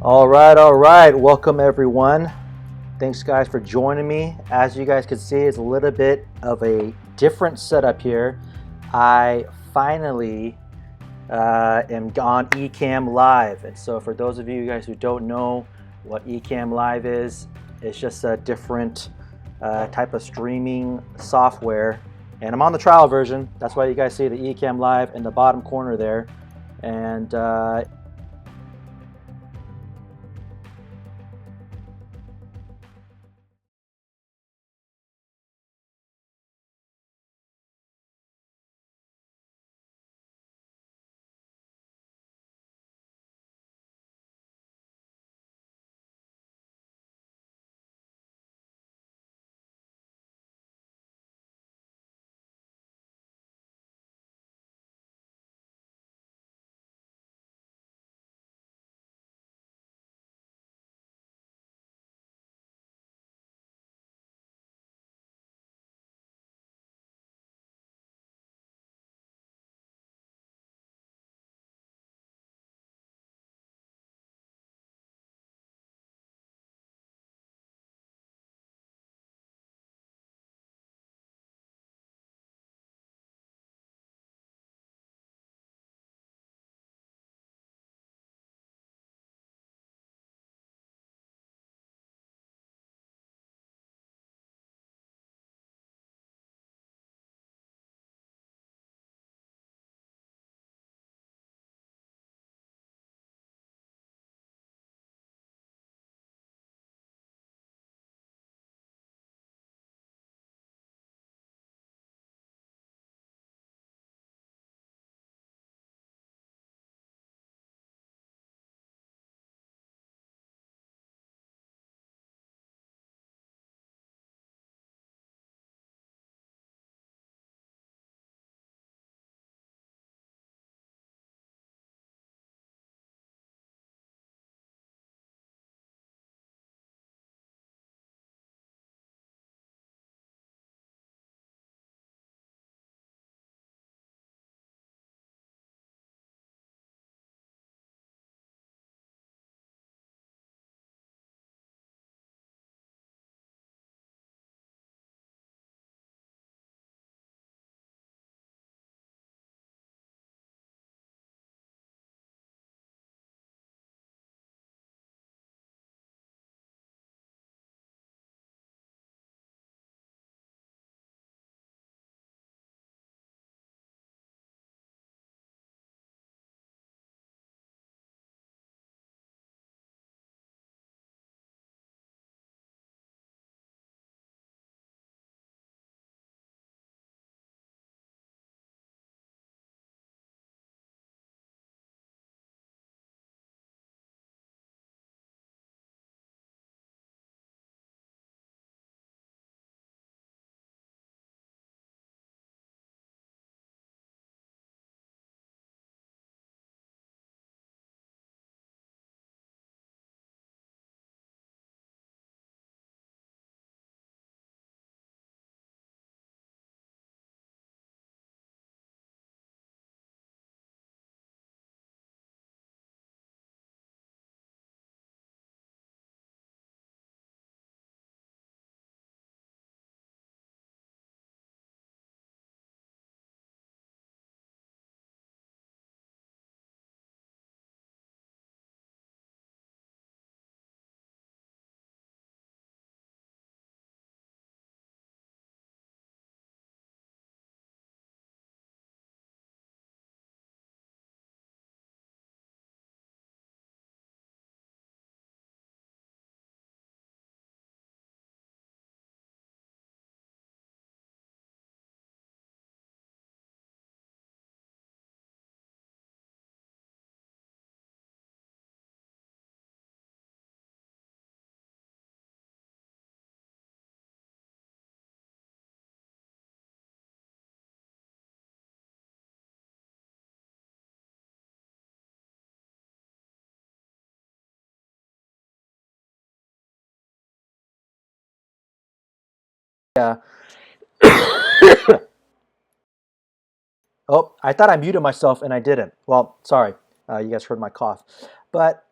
All right. Welcome everyone. Thanks guys for joining me. As you guys can see, it's a little bit of a different setup here. I finally am on Ecamm Live, and so for those of you guys who don't know what Ecamm Live is, it's just a different type of streaming software. And I'm on the trial version. That's why you guys see the Ecamm Live in the bottom corner there. And yeah. Oh, I thought I muted myself and I didn't. Well, sorry. You guys heard my cough. But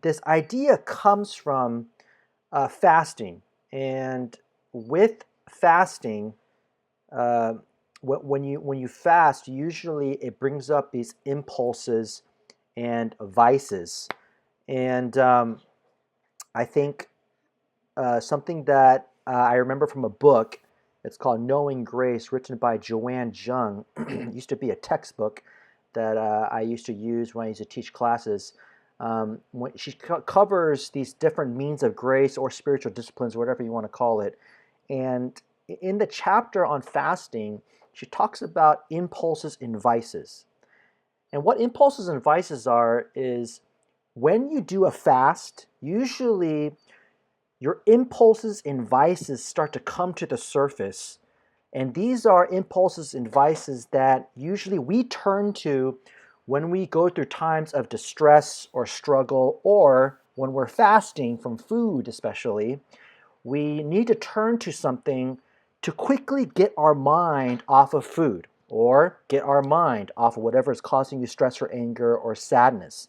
this idea comes from fasting. And with fasting, uh, when you fast, usually it brings up these impulses and vices. And I think something that I remember from a book, it's called Knowing Grace, written by Joanne Jung. It used to be a textbook that I used to use when I used to teach classes. When she covers these different means of grace or spiritual disciplines, whatever you want to call it. And in the chapter on fasting, she talks about impulses and vices. And what impulses and vices are is when you do a fast, usually your impulses and vices start to come to the surface. And these are impulses and vices that usually we turn to when we go through times of distress or struggle, or when we're fasting from food, especially. We need to turn to something to quickly get our mind off of food or get our mind off of whatever is causing you stress or anger or sadness.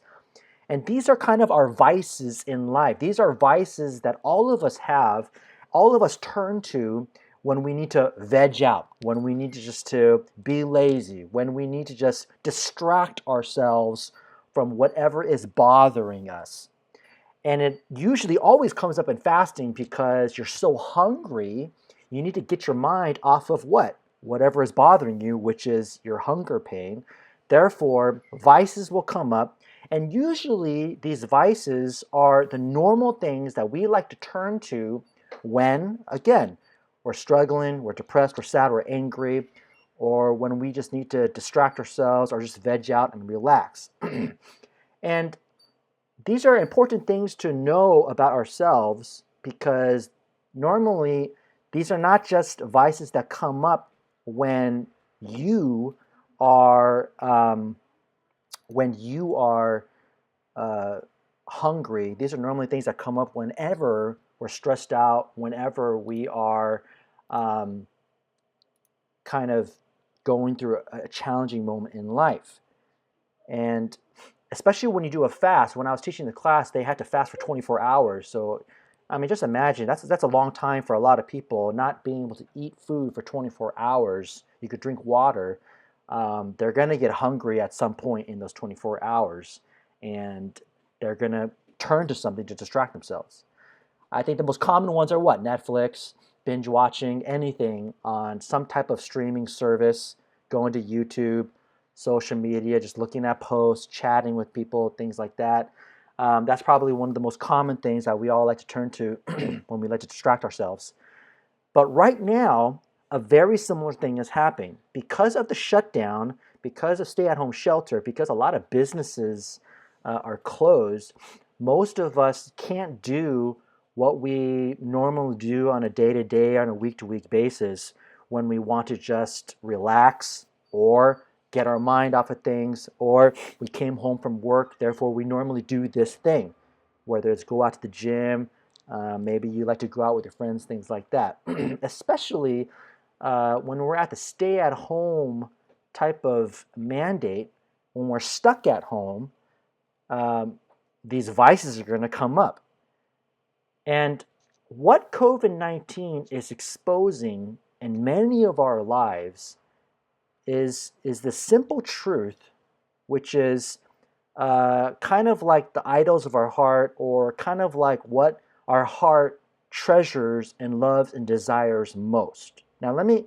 And these are kind of our vices in life. These are vices that all of us have, all of us turn to when we need to veg out, when we need to just to be lazy, when we need to just distract ourselves from whatever is bothering us. And it usually always comes up in fasting because you're so hungry, you need to get your mind off of what? Whatever is bothering you, which is your hunger pain. Therefore, vices will come up. And usually, these vices are the normal things that we like to turn to when, again, we're struggling, we're depressed, we're sad, we're angry, or when we just need to distract ourselves or just veg out and relax. And these are important things to know about ourselves because normally these are not just vices that come up when you are um, when you are uh, hungry. These are normally things that come up whenever we're stressed out, whenever we are um, kind of going through a challenging moment in life. And especially when you do a fast, when I was teaching the class, they had to fast for 24 hours. So, I mean, just imagine that's a long time for a lot of people not being able to eat food for 24 hours. You could drink water. They're going to get hungry at some point in those 24 hours, and they're going to turn to something to distract themselves. I think the most common ones are what? Netflix, binge watching, anything on some type of streaming service, going to YouTube, social media, just looking at posts, chatting with people, things like that. That's probably one of the most common things that we all like to turn to when we like to distract ourselves. But right now, a very similar thing is happening. Because of the shutdown, because of stay-at-home shelter, because a lot of businesses are closed, most of us can't do what we normally do on a day-to-day, on a week-to-week basis when we want to just relax or get our mind off of things, or we came home from work, therefore we normally do this thing, whether it's go out to the gym, maybe you like to go out with your friends, things like that. Especially when we're at the stay at home type of mandate, when we're stuck at home, um, these vices are going to come up. And what COVID-19 is exposing in many of our lives is the simple truth, which is kind of like the idols of our heart, or kind of like what our heart treasures and loves and desires most. Now, let me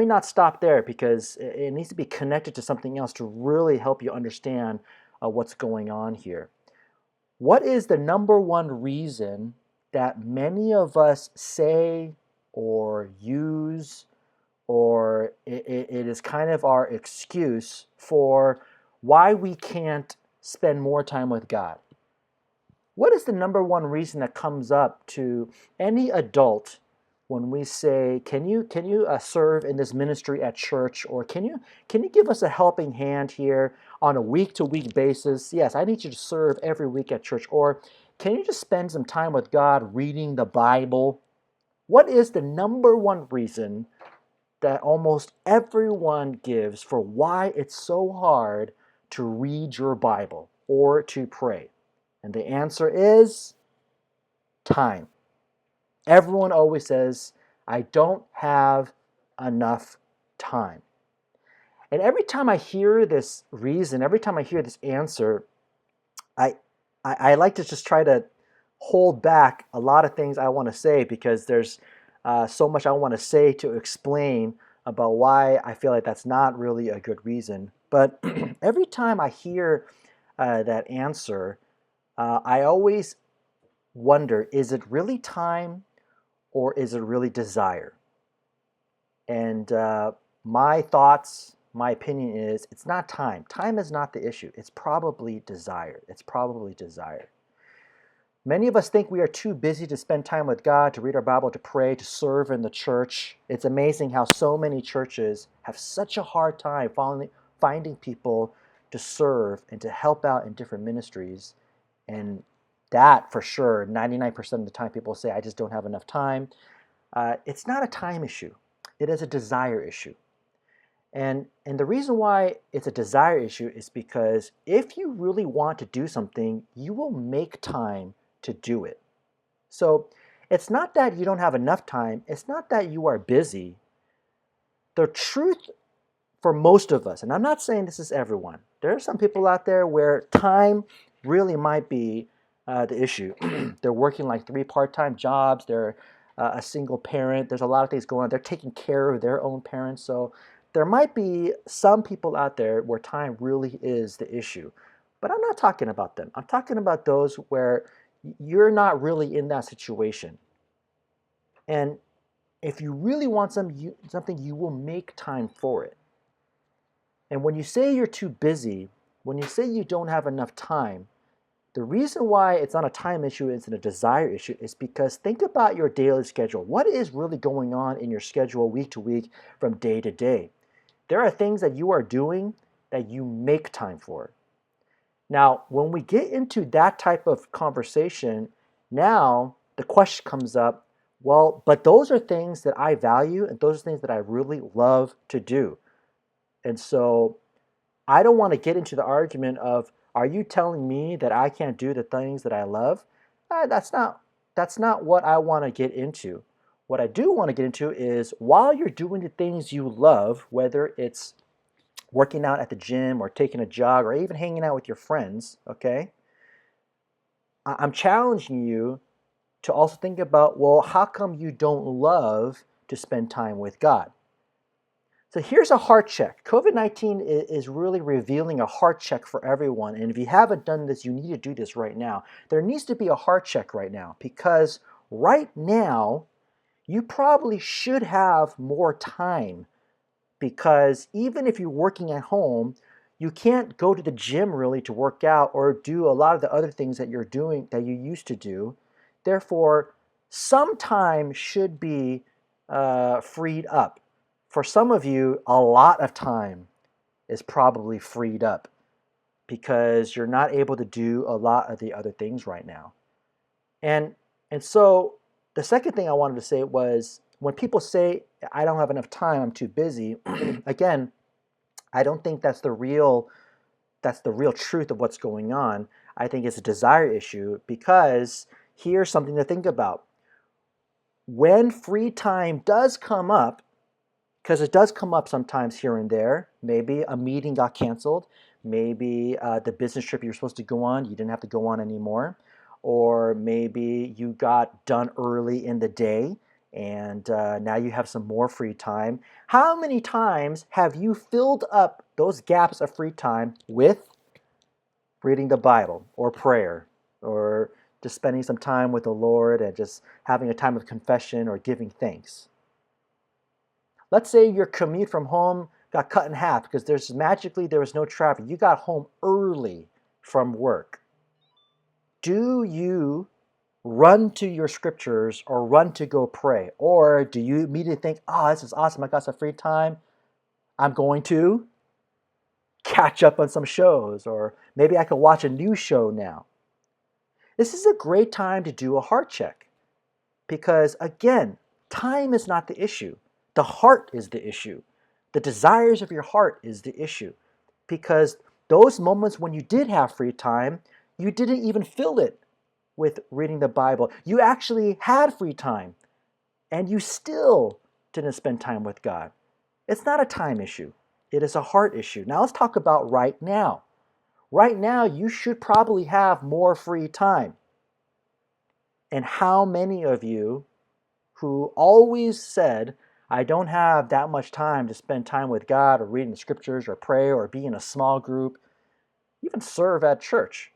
not stop there because it needs to be connected to something else to really help you understand what's going on here. What is the number one reason that many of us say or use, or it is kind of our excuse for why we can't spend more time with God? What is the number one reason that comes up to any adult when we say, "Can you serve in this ministry at church?" Or can you give us a helping hand here on a week to week basis? Yes, I need you to serve every week at church. Or can you just spend some time with God reading the Bible? What is the number one reason that almost everyone gives for why it's so hard to read your Bible or to pray? And the answer is time. Everyone always says, I don't have enough time. And every time I hear this reason, every time I hear this answer, I, I like to just try to hold back a lot of things I want to say because there's so much I want to say to explain about why I feel like that's not really a good reason. But every time I hear that answer, I always wonder, is it really time or is it really desire? And my thoughts, my opinion is it's not time. Time is not the issue. It's probably desire. It's probably desire. Many of us think we are too busy to spend time with God, to read our Bible, to pray, to serve in the church. It's amazing how so many churches have such a hard time finding people to serve and to help out in different ministries. And that, for sure, 99% of the time people say, I just don't have enough time. It's not a time issue. It is a desire issue. And the reason why it's a desire issue is because if you really want to do something, you will make time to do it. So it's not that you don't have enough time. It's not that you are busy. The truth for most of us, and I'm not saying this is everyone, there are some people out there where time really might be the issue. They're working like 3 part-time jobs. They're a single parent. There's a lot of things going on. They're taking care of their own parents. So there might be some people out there where time really is the issue. But I'm not talking about them. I'm talking about those where you're not really in that situation. And if you really want something, you will make time for it. And when you say you're too busy, when you say you don't have enough time, the reason why it's not a time issue, it's a desire issue, is because think about your daily schedule. What is really going on in your schedule week to week from day to day? There are things that you are doing that you make time for. Now, when we get into that type of conversation, now the question comes up, well, but those are things that I value and those are things that I really love to do. And so I don't want to get into the argument of, are you telling me that I can't do the things that I love? That's not what I want to get into. What I do want to get into is while you're doing the things you love, whether it's working out at the gym or taking a jog or even hanging out with your friends, okay? I'm challenging you to also think about, well, how come you don't love to spend time with God? So here's a heart check. COVID-19 is really revealing a heart check for everyone. And if you haven't done this, you need to do this right now. There needs to be a heart check right now because right now, you probably should have more time because even if you're working at home, you can't go to the gym really to work out or do a lot of the other things that you're doing that you used to do. Therefore, some time should be freed up. For some of you, a lot of time is probably freed up because you're not able to do a lot of the other things right now. And so the second thing I wanted to say was when people say, I don't have enough time, I'm too busy, again, I don't think that's the real truth of what's going on. I think it's a desire issue because here's something to think about. When free time does come up, because it does come up sometimes here and there, maybe a meeting got canceled, maybe the business trip you were supposed to go on, you didn't have to go on anymore, or maybe you got done early in the day and now you have some more free time. How many times have you filled up those gaps of free time with reading the Bible or prayer or just spending some time with the Lord and just having a time of confession or giving thanks? Let's say your commute from home got cut in half because there was no traffic. You got home early from work. Do you run to your scriptures or run to go pray? Or do you immediately think, oh, this is awesome, I got some free time, I'm going to catch up on some shows, or maybe I can watch a new show now? This is a great time to do a heart check because, again, time is not the issue. The heart is the issue. The desires of your heart is the issue because those moments when you did have free time, You didn't even fill it with reading the Bible. You actually had free time, and you still didn't spend time with God. It's not a time issue. It is a heart issue. Now let's talk about right now. Right now, you should probably have more free time. And how many of you who always said, I don't have that much time to spend time with God or reading the scriptures or pray or be in a small group, even serve at church.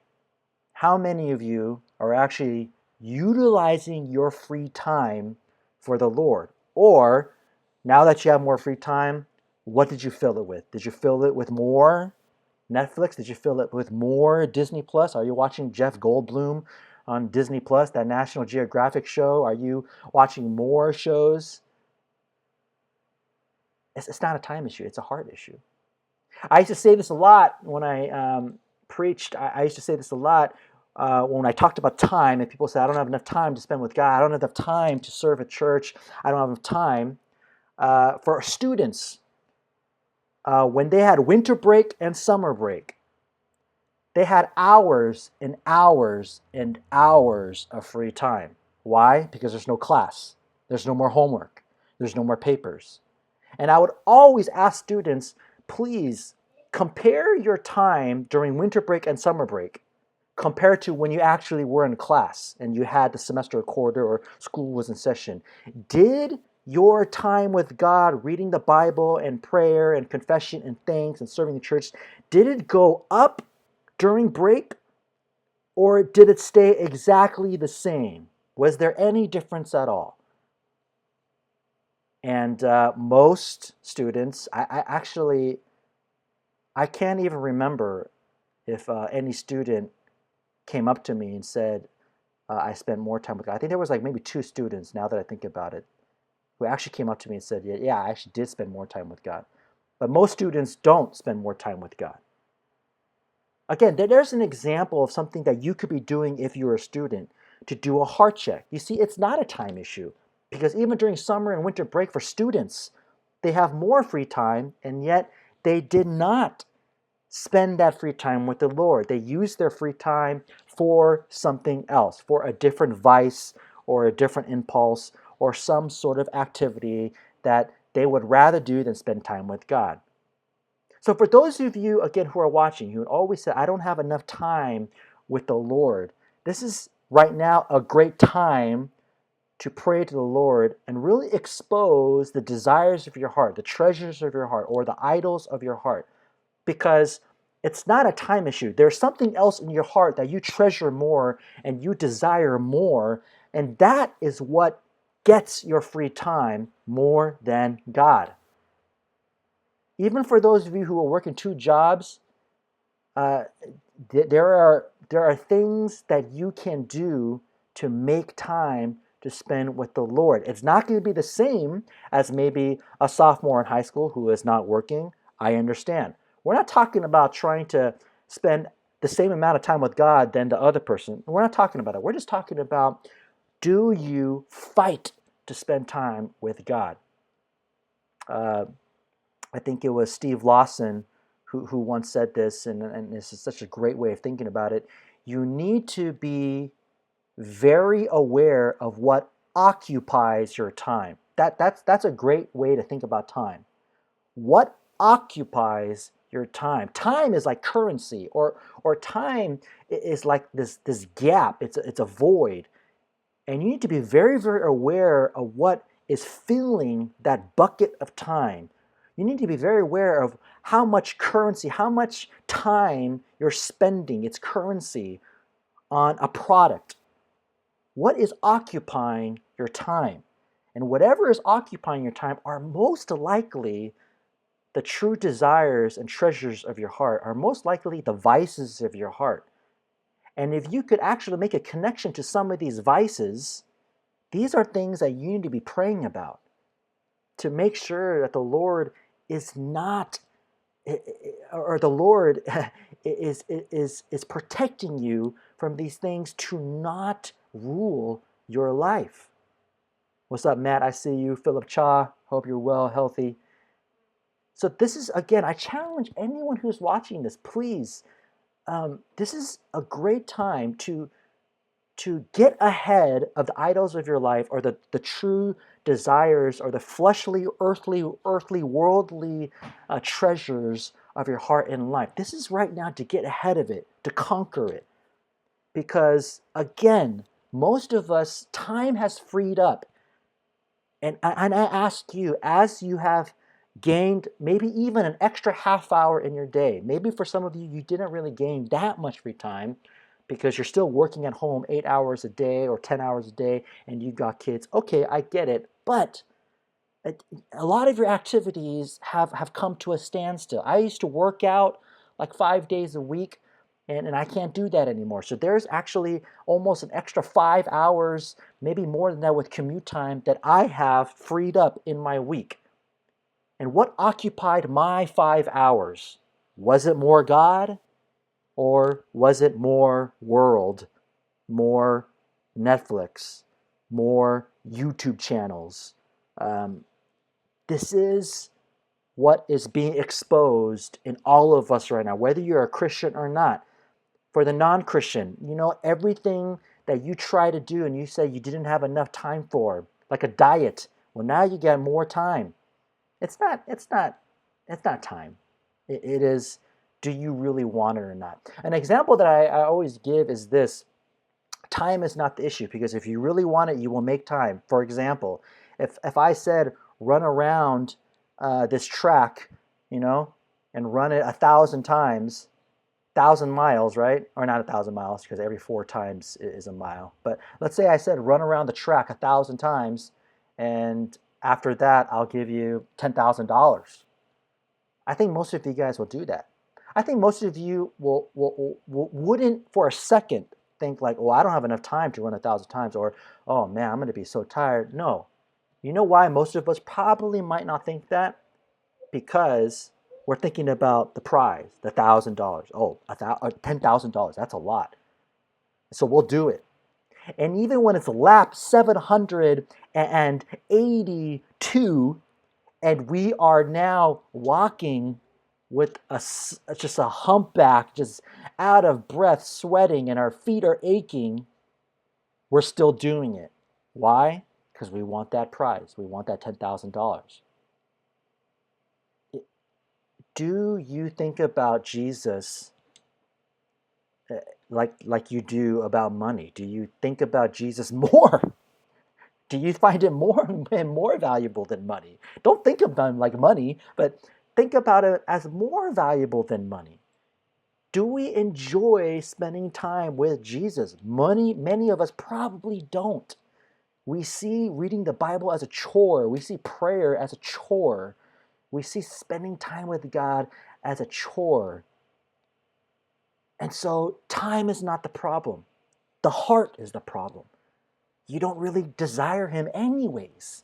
How many of you are actually utilizing your free time for the Lord? Or now that you have more free time, what did you fill it with? Did you fill it with more Netflix? Did you fill it with more Disney Plus? Are you watching Jeff Goldblum on Disney Plus, that National Geographic show? Are you watching more shows? It's not a time issue. It's a heart issue. I used to say this a lot when I preached. I used to say this a lot when I talked about time, and people say, I don't have enough time to spend with God. I don't have enough time to serve at church. I don't have enough time. For students, when they had winter break and summer break, they had hours and hours and hours of free time. Why? Because there's no class. There's no more homework. There's no more papers. And I would always ask students, please compare your time during winter break and summer break compared to when you actually were in class and you had the semester quarter or school was in session. Did your time with God, reading the Bible and prayer and confession and thanks and serving the church, did it go up during break, or did it stay exactly the same? Was there any difference at all? And most students, I can't even remember if any student came up to me and said, I spent more time with God. I think there was like maybe 2 students, now that I think about it, who actually came up to me and said, yeah, I actually did spend more time with God. But most students don't spend more time with God. Again, there's an example of something that you could be doing if you're a student to do a heart check. You see, it's not a time issue because even during summer and winter break for students, they have more free time, and yet they did not spend that free time with the Lord. They used their free time for something else, for a different vice or a different impulse or some sort of activity that they would rather do than spend time with God. So for those of you, again, who are watching, who always say, I don't have enough time with the Lord, this is right now a great time to pray to the Lord and really expose the desires of your heart, the treasures of your heart, or the idols of your heart. Because it's not a time issue. There's something else in your heart that you treasure more and you desire more, and that is what gets your free time more than God. Even for those of you who are working 2 jobs, uh, there are things that you can do to make time to spend with the Lord. It's not going to be the same as maybe a sophomore in high school who is not working. I understand. We're not talking about trying to spend the same amount of time with God than the other person. We're not talking about it. We're just talking about, do you fight to spend time with God? I think it was Steve Lawson who once said this, and this is such a great way of thinking about it. You need to be very aware of what occupies your time. That's a great way to think about time. What occupies your time? Time is like currency, or time is like this gap. It's a void, and you need to be very, very aware of what is filling that bucket of time. You need to be very aware of how much currency, how much time you're spending, its currency, on a product. What is occupying your time? And whatever is occupying your time are most likely the true desires and treasures of your heart, are most likely the vices of your heart. And if you could actually make a connection to some of these vices, these are things that you need to be praying about to make sure that the Lord is not, or the Lord is protecting you from these things to not rule your life. What's up, Matt? I see you. Philip Cha. Hope you're well, healthy. So this is, again, I challenge anyone who's watching this, please this is a great time to get ahead of the idols of your life, or the true desires, or the fleshly, earthly, worldly treasures of your heart and life. This is right now to get ahead of it, to conquer it. Because again, most of us, time has freed up. And I ask you, as you have gained maybe even an extra half hour in your day, maybe for some of you, you didn't really gain that much free time because you're still working at home 8 hours a day or 10 hours a day and you got kids. Okay, I get it. But a lot of your activities have come to a standstill. I used to work out like 5 days a week, and I can't do that anymore. So there's actually almost an extra 5 hours, maybe more than that with commute time, that I have freed up in my week. And what occupied my 5 hours? Was it more God, or was it more world, more Netflix, more YouTube channels? This is what is being exposed in all of us right now, whether you're a Christian or not. For the non-Christian, everything that you try to do and you say you didn't have enough time for, like a diet. Well, now you get more time. It's not time. It is, do you really want it or not? An example that I always give is this: time is not the issue, because if you really want it, you will make time. For example, if I said run around this track, and run it 1,000 times, 1,000 miles, right? Or not 1,000 miles, because every 4 times is a mile. But let's say I said run around the track 1,000 times, and after that I'll give you $10,000. I think most of you guys will do that. I think most of you wouldn't for a second think like, oh, I don't have enough time to run 1,000 times, or, oh man, I'm going to be so tired. No. You know why most of us probably might not think that? Because we're thinking about the prize, the $1,000. Oh, $10,000, that's a lot. So we'll do it. And even when it's lap 782, and we are now walking with just a humpback, just out of breath, sweating, and our feet are aching, we're still doing it. Why? Because we want that prize. We want that $10,000. Do you think about Jesus like you do about money? Do you think about Jesus more? Do you find it more valuable than money? Don't think of them like money, but think about it as more valuable than money. Do we enjoy spending time with Jesus? Many of us probably don't. We see reading the Bible as a chore. We see prayer as a chore. We see spending time with God as a chore. And so time is not the problem. The heart is the problem. You don't really desire Him anyways.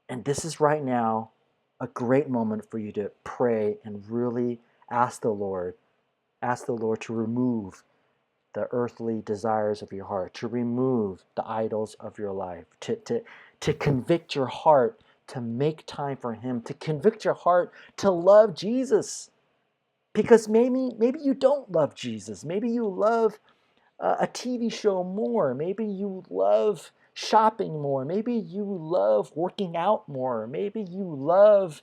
And this is right now a great moment for you to pray and really ask the Lord to remove the earthly desires of your heart, to remove the idols of your life, to convict your heart to make time for Him, to convict your heart to love Jesus. Because maybe you don't love Jesus. Maybe you love a TV show more. Maybe you love shopping more. Maybe you love working out more. Maybe you love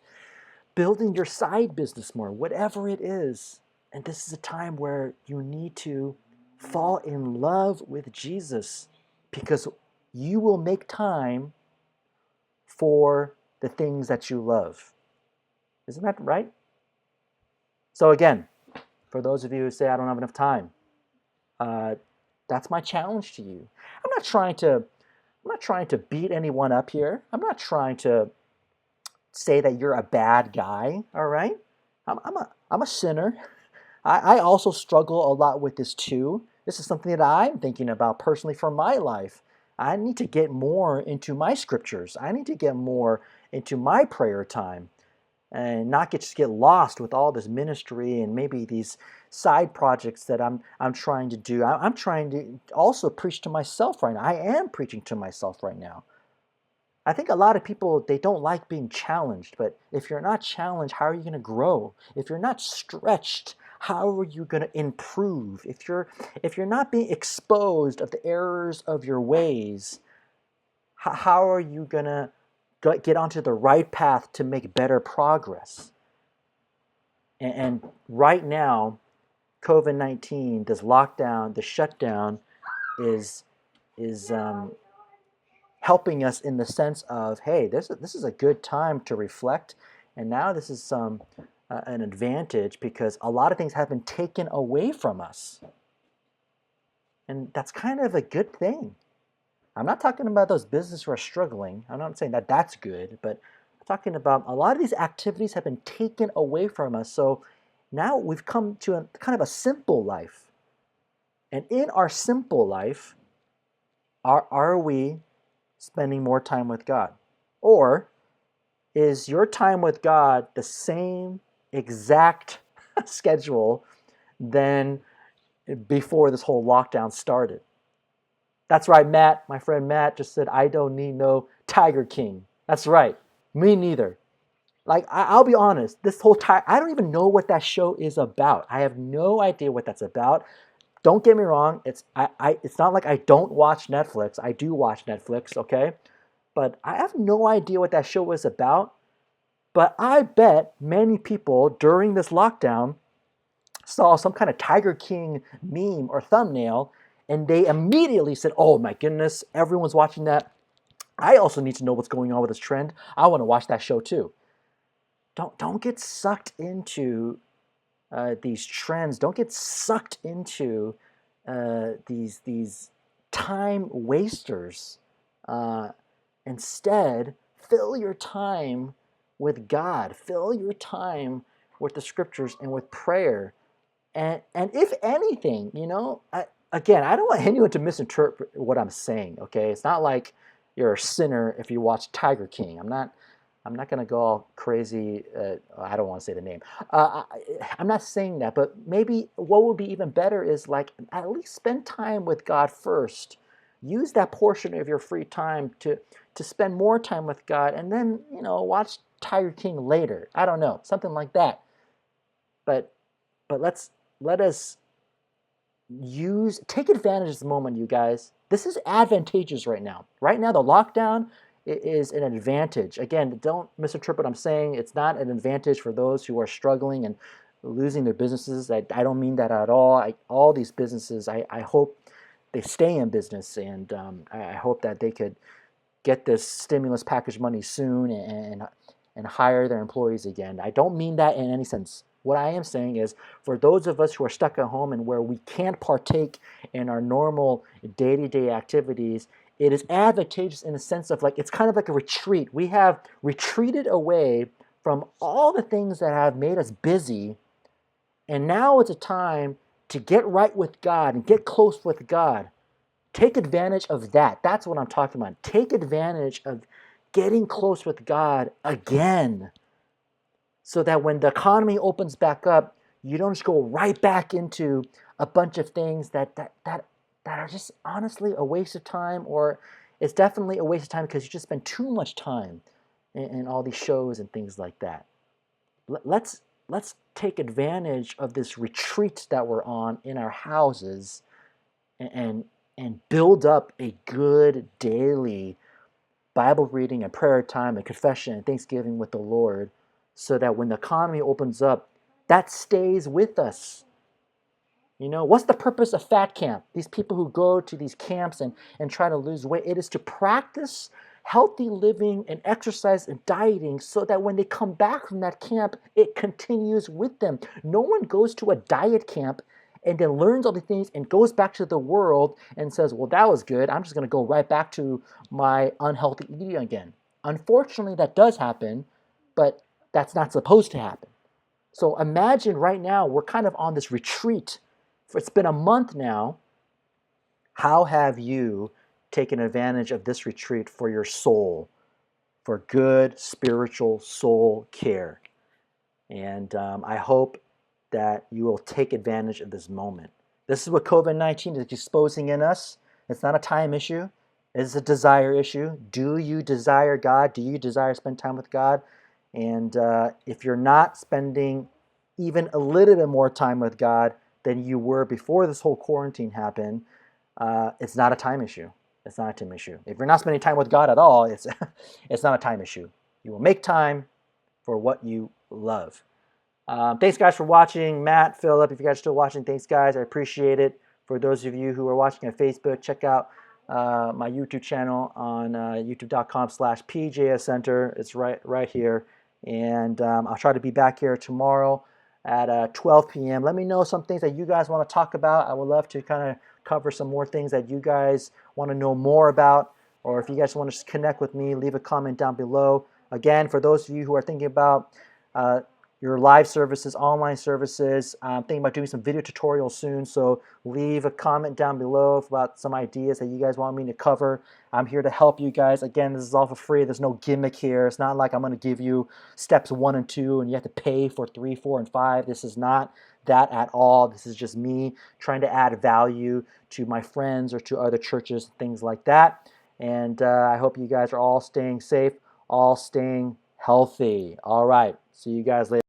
building your side business more. Whatever it is. And this is a time where you need to fall in love with Jesus, because you will make time for the things that you love. Isn't that right? So again, for those of you who say, I don't have enough time, that's my challenge to you. I'm not trying to beat anyone up here. I'm not trying to say that you're a bad guy, all right? I'm a sinner. I also struggle a lot with this too. This is something that I'm thinking about personally for my life. I need to get more into my scriptures. I need to get more into my prayer time, and not just get lost with all this ministry and maybe these side projects that I'm trying to do. I'm trying to also preach to myself right now. I am preaching to myself right now. I think a lot of people, they don't like being challenged, but if you're not challenged, how are you going to grow? If you're not stretched, How are you going to improve? If you're not being exposed of the errors of your ways, how are you going to get onto the right path to make better progress? And right now, COVID-19, this lockdown, the shutdown, is helping us in the sense of, hey, this is a good time to reflect, and now this is an advantage because a lot of things have been taken away from us, and that's kind of a good thing. I'm not talking about those businesses who are struggling. I'm not saying that that's good, but I'm talking about a lot of these activities have been taken away from us. So now we've come to a kind of a simple life, and in our simple life, are we spending more time with God? Or is your time with God the same exact schedule than before this whole lockdown started? That's right, Matt. My friend Matt just said, I don't need no Tiger King. That's right. Me neither. Like, I'll be honest, this whole time, I don't even know what that show is about. I have no idea what that's about. Don't get me wrong. It's not like I don't watch Netflix. I do watch Netflix, okay? But I have no idea what that show is about. But I bet many people during this lockdown saw some kind of Tiger King meme or thumbnail, and they immediately said, oh my goodness, everyone's watching that. I also need to know what's going on with this trend. I want to watch that show too. Don't get sucked into these trends. Don't get sucked into these time wasters. Instead, fill your time with God. Fill your time with the scriptures and with prayer. And if anything, again, I don't want anyone to misinterpret what I'm saying. Okay, it's not like you're a sinner if you watch Tiger King. I'm not going to go all crazy. I don't want to say the name. I'm not saying that, but maybe what would be even better is like at least spend time with God first. Use that portion of your free time to spend more time with God, and then watch Tiger King later. I don't know, something like that. But let us take advantage of this moment, you guys. This is advantageous right now. Right now, the lockdown is an advantage. Again, don't misinterpret what I'm saying. It's not an advantage for those who are struggling and losing their businesses. I don't mean that at all. All these businesses, I hope they stay in business, and I hope that they could get this stimulus package money soon and hire their employees again. I don't mean that in any sense. What I am saying is, for those of us who are stuck at home and where we can't partake in our normal day-to-day activities, it is advantageous in the sense of like, it's kind of like a retreat. We have retreated away from all the things that have made us busy, and now it's a time to get right with God and get close with God. Take advantage of that. That's what I'm talking about. Take advantage of getting close with God again, so that when the economy opens back up, you don't just go right back into a bunch of things that are just honestly a waste of time, or it's definitely a waste of time because you just spend too much time in all these shows and things like that. Let's take advantage of this retreat that we're on in our houses and build up a good daily Bible reading and prayer time and confession and thanksgiving with the Lord, so that when the economy opens up, that stays with us. What's the purpose of Fat Camp? These people who go to these camps and try to lose weight, it is to practice healthy living and exercise and dieting so that when they come back from that camp, it continues with them. No one goes to a diet camp and then learns all the things and goes back to the world and says, well, that was good. I'm just going to go right back to my unhealthy eating again. Unfortunately, that does happen, but that's not supposed to happen. So imagine right now we're kind of on this retreat. It's been a month now. How have you taken advantage of this retreat for your soul, for good spiritual soul care? And I hope that you will take advantage of this moment. This is what COVID-19 is exposing in us. It's not a time issue. It's a desire issue. Do you desire God? Do you desire to spend time with God? And if you're not spending even a little bit more time with God than you were before this whole quarantine happened, it's not a time issue. It's not a time issue. If you're not spending time with God at all, it's it's not a time issue. You will make time for what you love. Thanks, guys, for watching. Matt, Philip, if you guys are still watching, thanks, guys. I appreciate it. For those of you who are watching on Facebook, check out my YouTube channel on youtube.com/PJS Center. It's right here. And I'll try to be back here tomorrow at 12 p.m. Let me know some things that you guys want to talk about. I would love to kind of cover some more things that you guys want to know more about. Or if you guys want to just connect with me, leave a comment down below. Again, for those of you who are thinking about your live services, online services. I'm thinking about doing some video tutorials soon, so leave a comment down below about some ideas that you guys want me to cover. I'm here to help you guys. Again, this is all for free. There's no gimmick here. It's not like I'm going to give you steps 1 and 2 and you have to pay for 3, 4, and 5. This is not that at all. This is just me trying to add value to my friends or to other churches, things like that. And I hope you guys are all staying safe, all staying healthy. All right. See you guys later.